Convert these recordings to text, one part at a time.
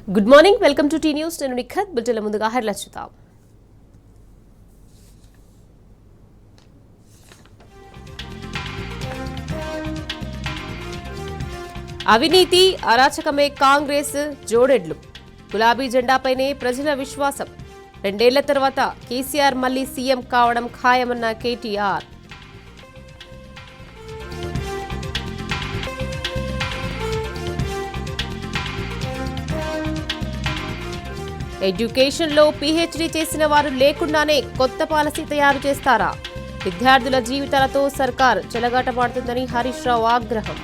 Good morning, welcome to T news. నేను నిఖత్. బులెటిన్ల ముందుగా headlines చూద్దాం. అవినీతి అరాచకమే కాంగ్రెస్ జోడెడ్లు. గులాబీ జెండాపైనే ప్రజల విశ్వాసం. 2 ఏళ్ల తర్వాత కేసీఆర్ మళ్లీ సీఎం కావడం ఖాయమన్న కేటీఆర్. ఎడ్యుకేషన్లో పీహెచ్డీ చేసిన వారు లేకుండానే కొత్త పాలసీ తయారు చేస్తారా? విద్యార్థుల జీవితాలతో సర్కార్ చెలగాటమాడుతుందని హరీష్ రావు ఆగ్రహం.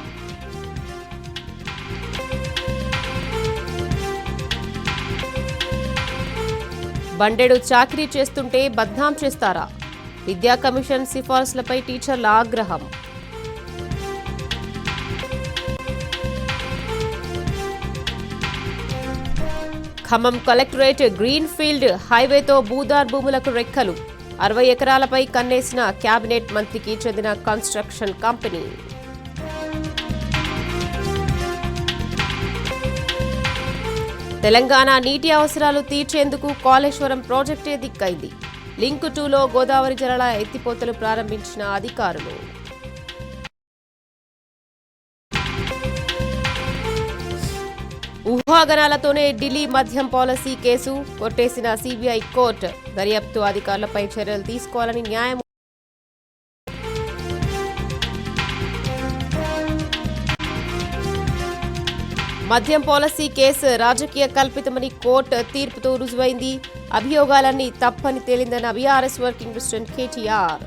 బండెడు చాకిరీ చేస్తుంటే బద్నాం చేస్తారా? విద్యా కమిషన్ సిఫార్సులపై టీచర్ల ఆగ్రహం. ఖమ్మం కలెక్టరేట్ గ్రీన్ ఫీల్డ్ హైవేతో భూదార్ భూములకు రెక్కలు. 60 ఎకరాలపై కన్నేసిన కేబినెట్ మంత్రికి చెందిన కన్స్ట్రక్షన్ కంపెనీ. తెలంగాణ నీటి అవసరాలు తీర్చేందుకు కాళేశ్వరం ప్రాజెక్టే దిక్కైంది. లింక్ 2లో గోదావరి జలాల ఎత్తిపోతలు ప్రారంభించిన అధికారులు. ఊహాగానాలతోనే ఢిల్లీ మద్యం పాలసీ కేసు కొట్టేసిన సీబీఐ కోర్టు. దర్యాప్తు అధికారులపై చర్యలు తీసుకోవాలని న్యాయం. మద్యం పాలసీ కేసు రాజకీయ కల్పితమని కోర్టు తీర్పుతో రుజువైంది. అభియోగాలన్నీ తప్పని తేలిందన్న బీఆర్ఎస్ వర్కింగ్ ప్రెసిడెంట్ కేటీఆర్.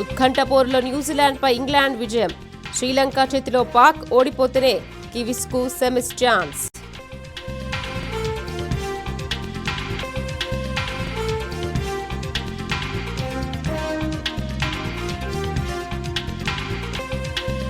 ఉత్కంఠ పోరులో న్యూజిలాండ్పై ఇంగ్లాండ్ విజయం. శ్రీలంక చేతిలో పాక్ ఓడిపోతేనే కివీస్కు సెమీస్ ఛాన్స్.